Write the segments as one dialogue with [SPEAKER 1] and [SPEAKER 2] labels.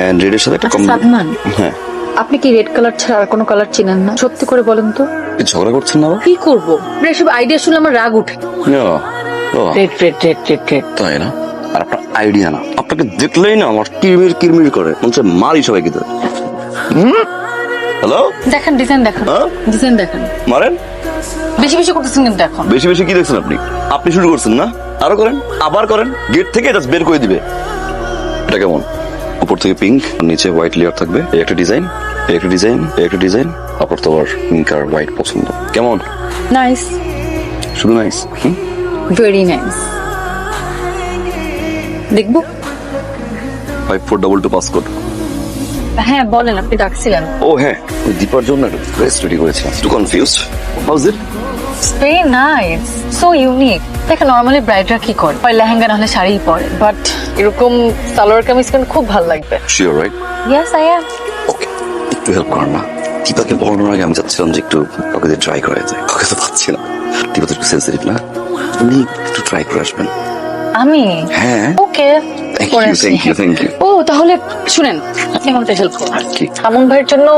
[SPEAKER 1] And রেডের সাথে একটা
[SPEAKER 2] সাদমান,
[SPEAKER 1] হ্যাঁ
[SPEAKER 2] আপনি কি রেড কালার ছাড়া আর কোনো কালার চিনেন না? সত্যি করে বলেন তো।
[SPEAKER 1] কি ঝগড়া করছেন না?
[SPEAKER 2] কি করবো, এসব আইডিয়া শুনলে আমার রাগ উঠে। Red red red red red.
[SPEAKER 1] তাই না? আর আপনার আইডিয়া না, আপনাকে দেখলেই না আমার কিরমির কিরমির করে, মনে হচ্ছে মারি সবাইকে ধরে। হ্যালো,
[SPEAKER 2] দেখেন ডিজাইন, দেখেন
[SPEAKER 1] হ্যাঁ?
[SPEAKER 2] ডিজাইন দেখেন।
[SPEAKER 1] মারেন।
[SPEAKER 2] বেশি বেশি করতেছেন কিন্তু এখন।
[SPEAKER 1] বেশি বেশি কি দেখছেন আপনি? আপনি শুরু করছেন না, আরো করেন, আবার করেন, গেট থেকে জাস্ট বের করে দিবে। এটা কেমন? উপর থেকে পিঙ্ক, নিচে হোয়াইট লেয়ার থাকবে, এই একটা ডিজাইন, এই একটা ডিজাইন, এই একটা ডিজাইন, তারপর তো আবার পিঙ্ক আর হোয়াইট পছন্দ। কেমন?
[SPEAKER 2] নাইস,
[SPEAKER 1] শুধু নাইস?
[SPEAKER 2] Very nice. দেখবো?
[SPEAKER 1] 5422 পাসকোড।
[SPEAKER 2] হ্যাঁ বলেন, আপনি ডাকছিলেন।
[SPEAKER 1] ও হ্যাঁ, ওই দীপার জন্য একটা ড্রেস রেডি করেছিলাম। একটু confused. How's it?
[SPEAKER 2] Very nice, so unique. দেখেন নরমালি ব্রাইডরা কি করে, হয় লেহেঙ্গা নাহলে শাড়িই পরে, বাট এরকম সালোয়ার কামিজ কিন্তু খুব ভালো লাগবে।
[SPEAKER 1] Sure right?
[SPEAKER 2] Yes I am.
[SPEAKER 1] Okay, একটু হেল্প করেন না। দীপাকে বলানোর আগে আমি চাচ্ছিলাম যে একটু ওকে দিয়ে ট্রাই করা যায়। ওকে তো পাচ্ছি না। দীপা তো একটু সেন্সিটিভ না, উনি একটু ট্রাই করে আসবেন।
[SPEAKER 2] আমি?
[SPEAKER 1] হ্যাঁ।
[SPEAKER 2] Okay,
[SPEAKER 1] thank you thank you thank you.
[SPEAKER 2] ও তাহলে শুনেন, আপনি আমাকে হেল্প করুন।
[SPEAKER 1] কি?
[SPEAKER 2] মামুন ভাইয়ের জন্য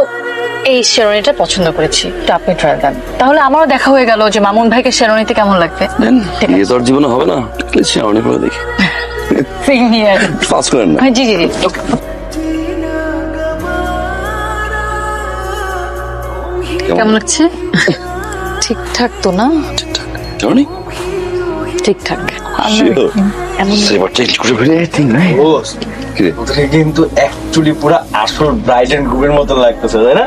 [SPEAKER 2] এই শেরওয়ানিটা পছন্দ করেছি, এটা আপনি ট্রাই দেন। তাহলে আমারও দেখা হয়ে গেল যে মামুন ভাইকে শেরওয়ানিতে কেমন লাগবে।
[SPEAKER 1] বিয়ে তো আর জীবনে হবে না, প্লিজ অনেক করে দেখি।
[SPEAKER 2] Same here.
[SPEAKER 1] পাস করেন না।
[SPEAKER 2] জি জি জি। কেমন লাগছে? ঠিকঠাক তো না?
[SPEAKER 1] জানি
[SPEAKER 2] ঠিকঠাক।
[SPEAKER 1] শিওর। এবার চেঞ্জ করে ফেলে এথিং নাই। কি রে?
[SPEAKER 3] ওদেরকে কিন্তু অ্যাকচুয়ালি পুরো আসল ব্রাইড এন্ড গ্রুমের মতো লাগতেছে, তাই না?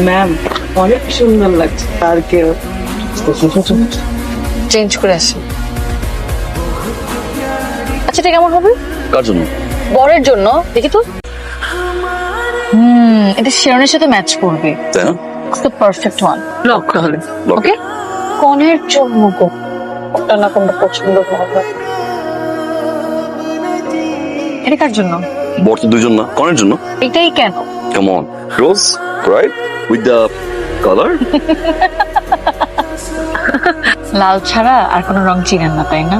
[SPEAKER 4] ম্যাম অনেক সুন্দর লাগছে। আর কেউ
[SPEAKER 2] চেঞ্জ করে আসি। আচ্ছা এটা কেমন হবে?
[SPEAKER 1] কার জন্য?
[SPEAKER 2] বরের জন্য দেখি তো। এটা শেরওয়ানির সাথে ম্যাচ করবে।
[SPEAKER 1] তাই না?
[SPEAKER 2] The perfect one. লক তাহলে।
[SPEAKER 1] Lock.
[SPEAKER 2] ওকে, কনের জন্য কোনটা না কোনটা পছন্দ হবে? এটা কার জন্য?
[SPEAKER 1] বর তো দুজন না, কনের জন্য।
[SPEAKER 2] এটাই কেন?
[SPEAKER 1] Come on, rose, right? With the color?
[SPEAKER 2] লাল ছাড়া আর কোনো রং চিনেন না তাই না?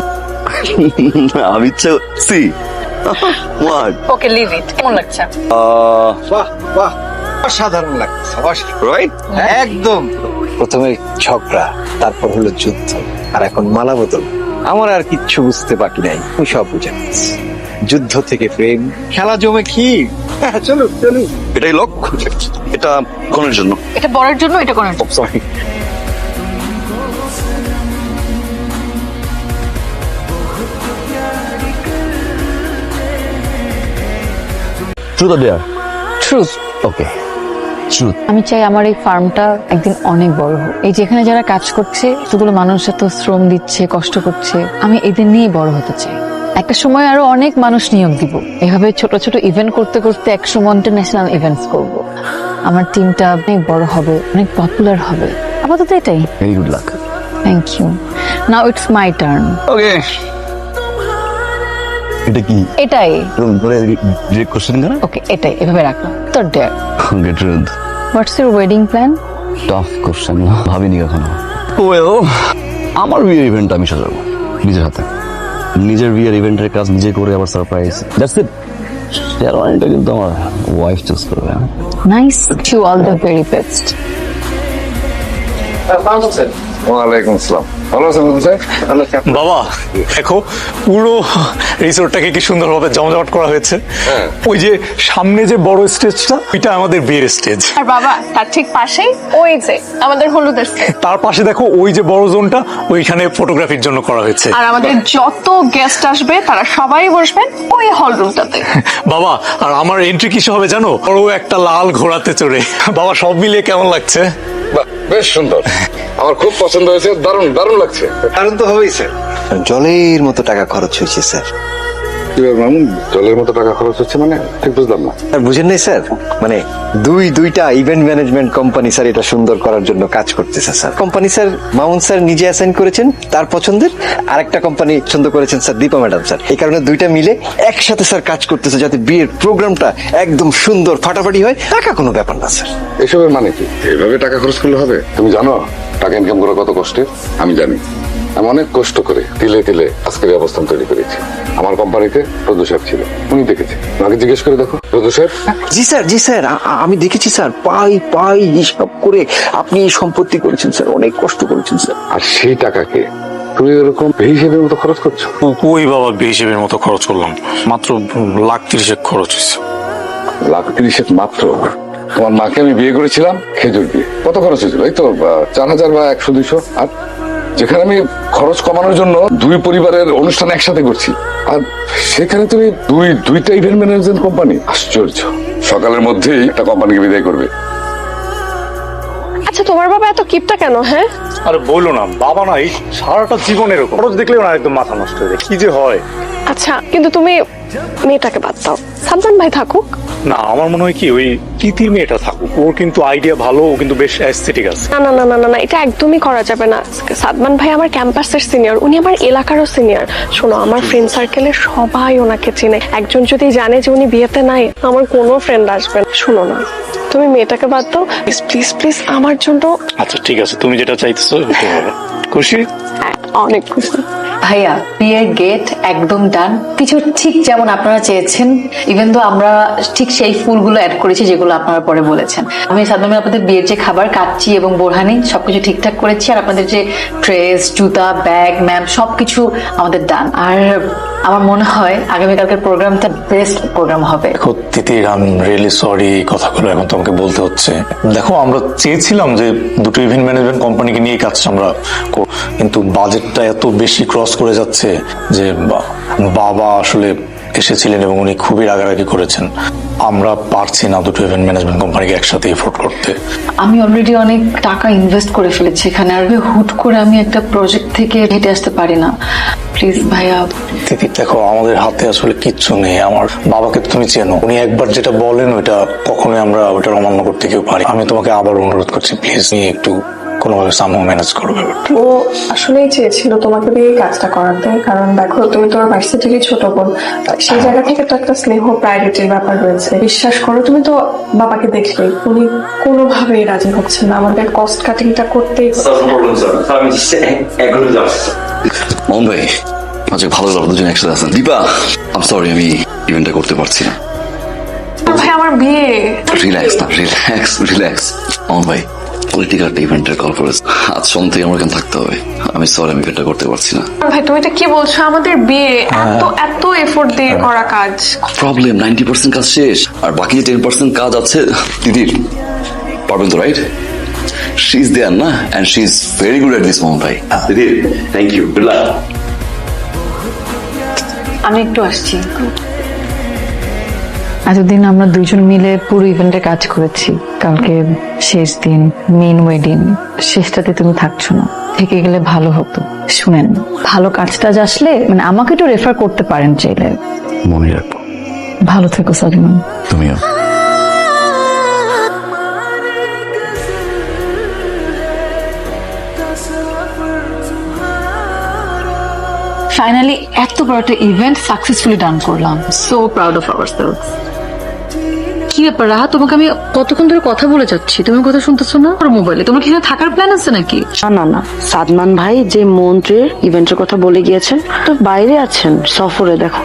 [SPEAKER 1] আমি ইচ্ছে সি what?
[SPEAKER 2] Okay leave it. কেমন লাগছে?
[SPEAKER 3] বাহ বাহ, অসাধারণ লাগছে,
[SPEAKER 1] Right?
[SPEAKER 3] একদম। প্রথমে ঝগড়া, তারপর হলো যুদ্ধ, আর এখন মালা বদল। আমার আর কিচ্ছু বুঝতে বাকি নাই, আমি সব বুঝে গেছি। যুদ্ধ থেকে প্রেম, খেলা জমে ক্ষীর। চলো চলো।
[SPEAKER 1] এটাই লক। এটা কনের জন্য।
[SPEAKER 2] এটা বরের জন্য, এটা কনের জন্য।
[SPEAKER 1] Sorry. Truth or dare?
[SPEAKER 2] Truth.
[SPEAKER 1] Okay. Truth.
[SPEAKER 2] আমি চাই আমার এই ফার্মটা একদিন অনেক বড় হোক। এই যেখানে যারা কাজ করছে, সেগুলো মানুষ এত শ্রম দিচ্ছে, কষ্ট করছে, আমি এদের নিয়েই বড় হতে চাই। একটা সময় আরো অনেক মানুষ নিয়োগ দিব। এভাবে ছোট ছোট ইভেন্ট করতে করতে এক সময় ইন্টারন্যাশনাল ইভেন্টস করব। আমার টিমটা অনেক বড় হবে, অনেক পপুলার হবে। আপাতত এটাই।
[SPEAKER 1] Very good luck.
[SPEAKER 2] Thank you. Now it's my turn.
[SPEAKER 1] Okay. এটা কি?
[SPEAKER 2] এটাই।
[SPEAKER 1] ধরে ডিরেক্ট কোশ্চেন কেন?
[SPEAKER 2] ওকে, এটাই এভাবে রাখলাম। তো dare.
[SPEAKER 1] Okay, truth.
[SPEAKER 2] What's your wedding plan?
[SPEAKER 1] Tough question না, ভাবিনি কখনো। ওয়েল, আমার বিয়ের ইভেন্ট আমি সাজাবো নিজের হাতে। নিজের বিয়ের ইভেন্টের কাজ নিজে করে আবার সারপ্রাইজ। That's it. শেরওয়ানিটা কিন্তু আমার ওয়াইফ চুজ করবে।
[SPEAKER 2] Nice, to all the very best.
[SPEAKER 5] ওয়ালাইকুম আসসালাম। ভালো আছেন স্যার?
[SPEAKER 6] বাবা দেখো, পুরো রিসোর্টটাকে কি সুন্দরভাবে জমজমাট করা হয়েছে। ওই যে সামনে যে বড় স্টেজটা, ওইটা আমাদের বিয়ের স্টেজ।
[SPEAKER 7] আর বাবা তার ঠিক পাশেই ওই যে আমাদের হলুদের স্টেজ।
[SPEAKER 6] তার পাশে দেখো ওই যে বড় জোনটা, ওইখানে ফটোগ্রাফির জন্য করা হয়েছে।
[SPEAKER 7] আর আমাদের যত গেস্ট আসবে তারা সবাই বসবেন ওই হল রুমটাতে।
[SPEAKER 6] বাবা, আর আমার এন্ট্রি কিসে হবে জানো? বড় একটা লাল ঘোড়াতে চড়ে। বাবা সব মিলিয়ে কেমন লাগছে?
[SPEAKER 5] বাহ, বেশ সুন্দর, আমার খুব পছন্দ হয়েছে। দারুণ দারুণ লাগছে।
[SPEAKER 3] কারণ তো হবেই স্যার, জলের মতো টাকা খরচ হয়েছে স্যার।
[SPEAKER 5] কিভাবে মামুন? জলের মতো টাকা খরচ হচ্ছে মানে ঠিক বুঝলাম না।
[SPEAKER 3] আর বুঝেন নাই স্যার, মানে দুইটা ইভেন্ট ম্যানেজমেন্ট কোম্পানি স্যার এটা সুন্দর করার জন্য কাজ করতেছে sir. Company sir Mamun sir নিজে অ্যাসাইন করেছেন তার পছন্দের, আরেকটা কোম্পানি পছন্দ করেছেন স্যার দীপা ম্যাডাম স্যার। এই কারণে দুইটা মিলে একসাথে স্যার কাজ করতেছে যাতে বিয়ের প্রোগ্রামটা একদম সুন্দর ফাটাফাটি হয়। টাকা কোনো ব্যাপার না স্যার।
[SPEAKER 5] এসবের মানে কি? এভাবে টাকা খরচ করলে হবে? তুমি জানো টাকা ইনকাম করা কত কষ্টের? আমি জানি। আমি অনেক কষ্ট করে তিলে তিলে আজকের এই অবস্থান তৈরি করেছি। আমার কোম্পানিতে প্রদূষক ছিল, উনি দেখেছে। আমাকে জিজ্ঞেস করে দেখো প্রদূষক।
[SPEAKER 3] জি স্যার আমি দেখেছি স্যার, পাই হিসাব করে আপনি এই সম্পত্তি করেছেন স্যার, অনেক কষ্ট করেছেন স্যার।
[SPEAKER 5] আর সেই টাকাকে তুমি এরকম হিসেবের মতো খরচ করছো।
[SPEAKER 6] ওই বাবা হিসেবের মতো খরচ করলাম, মাত্র 1,30,000 খরচ হয়েছে।
[SPEAKER 5] 1,30,000 মাত্র? তোমার মাকে আমি বিয়ে করেছিলাম খেজুর দিয়ে, কত খরচ হয়েছিল? এই তো 4,000 বা 100-200। আর যেখানে আমি খরচ কমানোর জন্য দুই পরিবারের অনুষ্ঠান একসাথে করছি, আর সেখানে তুমি দুইটা ইভেন্ট ম্যানেজমেন্ট কোম্পানি। আশ্চর্য, সকালের মধ্যেই একটা কোম্পানিকে বিদায় করবে।
[SPEAKER 7] আচ্ছা তোমার বাবা এত কিপটা কেন? হ্যাঁ,
[SPEAKER 6] আরে বললো না, বাবা না এই সারাটা জীবন এরকম, খরচ দেখলেও না একদম মাথা নষ্ট হয়ে যায়, কি যে হয়।
[SPEAKER 7] আচ্ছা কিন্তু তুমি মেয়েটাকে বাদ দাও, সাদমান ভাই থাকুক।
[SPEAKER 6] না, আমার মনে হয় কি ওই তিতির মেয়েটা থাকুক, ওর কিন্তু আইডিয়া ভালো, ও কিন্তু বেশ অ্যাস্থেটিক আছে।
[SPEAKER 7] না না না না না না, এটা একদমই করা যাবে না। সাদমান ভাই আমার ক্যাম্পাসের সিনিয়র, উনি আমার এলাকারও সিনিয়র। শোনো, আমার ফ্রেন্ড সার্কেলের সবাই ওনাকে চেনে। একজন যদি জানে যে উনি বিয়েতে নাই, আমার কোনো ফ্রেন্ড আসবে না। শোনো না, তুমি মেয়েটাকে বাদ দাও প্লিজ প্লিজ প্লিজ, আমার জন্য।
[SPEAKER 6] আচ্ছা ঠিক আছে, তুমি যেটা চাইতেছো ওটাই হবে। খুশি?
[SPEAKER 7] হ্যাঁ, অনেক খুশি।
[SPEAKER 2] ভাইয়া, বিয়ের গেট একদম ডান, কিছু ঠিক যেমন আপনারা চেয়েছেন। ইভেন তো আমরা ঠিক সেই ফুলগুলো অ্যাড করেছি যেগুলো আপনারা পরে বলেছেন। আমি সাদমান আপনাদের বিয়ের যে খাবার কাচ্চি এবং বোরহানি সবকিছু ঠিকঠাক করেছি, আর আপনাদের যে ড্রেস, জুতা, ব্যাগ, ম্যাম সবকিছু আমাদের ডান। আর আমার মনে হয় আগামীকালকের প্রোগ্রামটা বেস্ট প্রোগ্রাম হবে।
[SPEAKER 6] দেখো তিতির, আই এম রিয়েলি সরি, এই কথাগুলো এখন তোমাকে বলতে হচ্ছে। দেখো, আমরা চেয়েছিলাম যে দুটো ইভেন্ট ম্যানেজমেন্ট কোম্পানিকে নিয়ে কাজটা আমরা কিন্তু বাজেটটা এত বেশি ক্রস করে যাচ্ছে যে বাবা আসলে এসেছিলেন এবং উনি খুবই রাগারাগি করেছেন। আমরা পারছি না দুটো ইভেন্ট ম্যানেজমেন্ট কোম্পানিকে একসাথে এফোর্ড করতে।
[SPEAKER 2] আমি অলরেডি অনেক টাকা ইনভেস্ট করে ফেলেছি এখানে, আর হুট করে আমি একটা প্রজেক্ট থেকে হেঁটে আসতে পারি না। প্লিজ ভাইয়া।
[SPEAKER 6] তিতির দেখো, আমাদের হাতে আসলে কিচ্ছু নেই। আমার বাবাকে তো তুমি চেনো, উনি একবার যেটা বলেন ওইটা কখনোই আমরা ওটা অমান্য করতে কেউ পারি। আমি তোমাকে আবার অনুরোধ করছি, প্লিজ নিয়ে একটু কোনোভাবে সামহ ম্যানেজ করো ব্যাপারটা।
[SPEAKER 8] ও আসলেই চেয়েছিল তোমাকে দিয়ে এই কাজটা করাতে, কারণ দেখো তুমি তোমার ভার্সিটিরই ছোট বোন, সেই জায়গা থেকে তো একটা স্নেহ প্রায়োরিটির ব্যাপার রয়েছে। বিশ্বাস করো, তুমি তো বাবাকে দেখবে, উনি কোনোভাবেই রাজি হচ্ছেন না আমাদের কস্ট কাটিংটা করতেই।
[SPEAKER 1] মোহন ভাই, আজকে ভালো লাগলো দুজন একসাথে আছেন। দীপা, আম সরি, আমি ইভেন্টটা করতে পারছি না।
[SPEAKER 8] ভাই আমার বিয়ে।
[SPEAKER 1] রিল্যাক্স। মোহন ভাই, পলিটিক্যাল ইভেন্টের কল করেছে, আজ সন্ধ্যা থেকে আমার এখানে থাকতে হবে। আমি সরি, আমি ইভেন্টটা করতে পারছি না।
[SPEAKER 8] ভাই তুমি এটা কি বলছো? আমাদের বিয়ে, এত এত এফোর্ট দিয়ে করা কাজ।
[SPEAKER 1] প্রবলেম 90% কাজ শেষ, আর বাকি যে 10% কাজ আছে দিদির পারবেন তো, রাইট? শি ইজ দেয়ার না, and she is very good at this. Mohan ভাই, দিদি, থ্যাংক ইউ, গুড লাক।
[SPEAKER 2] আমি একটু আসছি। এতদিন আমরা দুজন মিলে পুরো ইভেন্টে কাজ করেছি, কালকে শেষ দিন, মেইন ওয়েডিং, শেষটাতে তুমি থাকছো না, থেকে গেলে ভালো হতো। শুনেন, ভালো কাজটা আসলে মানে আমাকে একটু রেফার করতে পারেন চাইলে।
[SPEAKER 1] মনে রাখবো।
[SPEAKER 2] ভালো থেকো সালমান।
[SPEAKER 1] তুমিও।
[SPEAKER 2] ফাইনালি এত বড় একটা ইভেন্ট সাকসেসফুলি ডান করলাম। So proud of ourselves. কি ব্যাপার রাহা, তোমাকে আমি কতক্ষণ ধরে কথা বলে যাচ্ছি, তুমি কথা শুনতেছো না? আর মোবাইলে তোমার কি এখানে থাকার প্ল্যান আছে নাকি?
[SPEAKER 4] না না, সাদমান ভাই যে মন্ত্রীর ইভেন্টের কথা বলে গিয়েছেন তো বাইরে আছেন সফরে, দেখো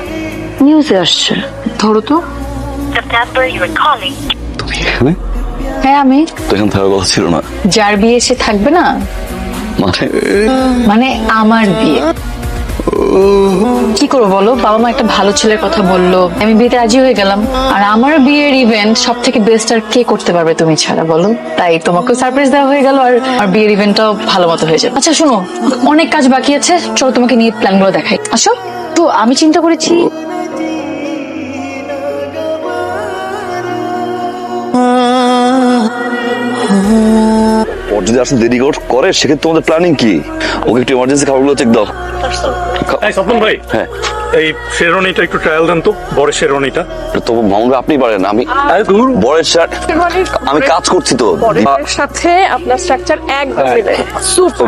[SPEAKER 4] নিউজে আসছে।
[SPEAKER 2] ধরো তো।
[SPEAKER 1] তুমি এখানে?
[SPEAKER 2] হ্যাঁ আমি।
[SPEAKER 1] তো এখানে থাকার কথা ছিল না।
[SPEAKER 2] যার বিয়ে সে থাকবে না, মানে আমার বিয়ে। কি করবো বলো, বাবা মা একটা ভালো ছেলের কথা বললো, আমি বিয়েতে রাজি হয়ে গেলাম। আর আমার বিয়ের ইভেন্ট সব থেকে বেস্ট আর কে করতে পারবে তুমি ছাড়া, বলো? তাই তোমাকেও সারপ্রাইজ দেওয়া হয়ে গেল, আর আমার বিয়ের ইভেন্টটাও ভালো মতো হয়ে যাবে। আচ্ছা শোনো, অনেক কাজ বাকি আছে, চলো তোমাকে নিয়ে প্ল্যানগুলো দেখাই। আসো তো, আমি চিন্তা করেছি
[SPEAKER 1] ওর যদি আসলে দেরি করে সেক্ষেত্রে তোমাদের প্ল্যানিং কি? ওকে একটু ইমার্জেন্সি খাবারগুলো চেক দাও।
[SPEAKER 6] এই সাদমান ভাই,
[SPEAKER 1] হ্যাঁ,
[SPEAKER 6] এই শেরওয়ানিটা একটু ট্রায়াল দেন তো, বড় শেরওয়ানিটা।
[SPEAKER 1] তো মোহন ভাই আপনি পারেন, আমি বরের শার্ট, আমি কাজ করছি তো।
[SPEAKER 8] সাথে আপনার স্ট্রাকচার একদম মিলে সুপার।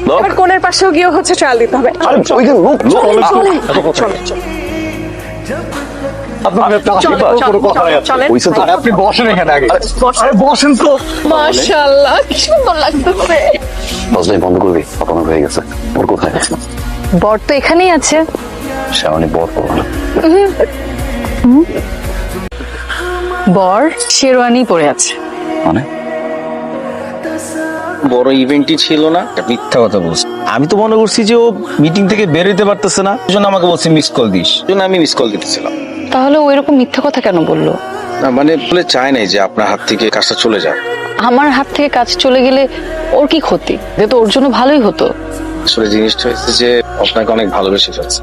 [SPEAKER 1] লোক,
[SPEAKER 8] এবার কোণের পাশেও গিয়ে হচ্ছে ট্রায়াল দিতে হবে।
[SPEAKER 1] আরে ওইখানে লোক,
[SPEAKER 8] চলো চলো।
[SPEAKER 1] হইছে তো
[SPEAKER 3] আপনি বসেন এখানে আগে
[SPEAKER 7] মাশাআল্লাহ কি সুন্দর লাগতেছে।
[SPEAKER 1] বসলেই বন্ধ করবি, অপমান হয়ে গেছে। ওর কোথায়
[SPEAKER 2] বর তো এখানেই আছে।
[SPEAKER 1] শ্যামনি বর করবো না।
[SPEAKER 2] বর শেরওয়ানি পরে আছে।
[SPEAKER 1] মানে
[SPEAKER 9] বড় ইভেন্টই ছিল না, মিথ্যা কথা বলছি। আমি তো মনে করছি যে ও মিটিং থেকে বের হইতে পারতেছে না, এই জন্য আমাকে বলছে মিস কল দিস, এই জন্য আমি মিস কল দিতেছিলাম।
[SPEAKER 2] তাহলে ও এরকম মিথ্যা কথা কেন বললো?
[SPEAKER 9] না মানে বলে চায় নাই যে আপনার হাত থেকে কাজটা চলে যাক।
[SPEAKER 2] আমার হাত থেকে কাজ চলে গেলে ওর কি ক্ষতি? যে তো ওর জন্য ভালোই হতো।
[SPEAKER 9] আসলে জিনিসটা হয়েছে যে আপনাকে অনেক ভালোবেসে ফেলছে।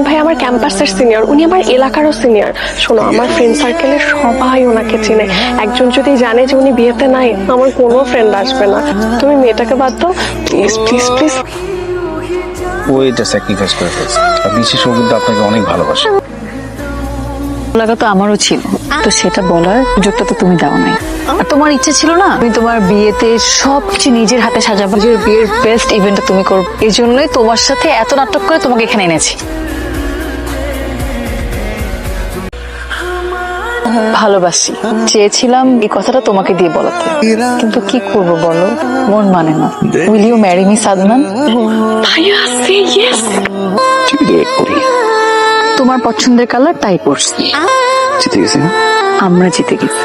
[SPEAKER 7] ভাই আমার ক্যাম্পাসের সিনিয়র, উনি আমার এলাকারও সিনিয়র। শোনো, আমার ফ্রেন্ড সার্কেলের সবাই ওনাকে চেনে। একজন যদি জানে যে উনি বিয়েতে নাই, আমার কোনো ফ্রেন্ড আসবে না। তুমি মেয়েটাকে বাদ দাও প্লিজ প্লিজ প্লিজ।
[SPEAKER 9] ও এটা স্যাক্রিফাইস করে ফেলছে, আর বিশেষ ও কিন্তু আপনাকে অনেক ভালোবাসে।
[SPEAKER 2] লাগা তো আমারও ছিল, তো সেটা বলার সুযোগটা তো তুমি দাও নাই। আর তোমার ইচ্ছে ছিল না তুমি তোমার বিয়েতে সবকিছু নিজের হাতে সাজাবো, নিজের বিয়ের বেস্ট ইভেন্টটা তুমি করবে। এই জন্যই তোমার সাথে এত নাটক করে তোমাকে এখানে এনেছি। ভালোবাসি, চেয়েছিলাম এই কথাটা তোমাকে দিয়ে বলাতে, কিন্তু কি করব বলো, মন মানে না। Will you marry me Sadman?
[SPEAKER 7] ভাইয়া সে ইয়েস।
[SPEAKER 2] তোমার পছন্দের কালার তাই পরছি।
[SPEAKER 1] জিতে গেছি না?
[SPEAKER 2] আমরা জিতে গেছি।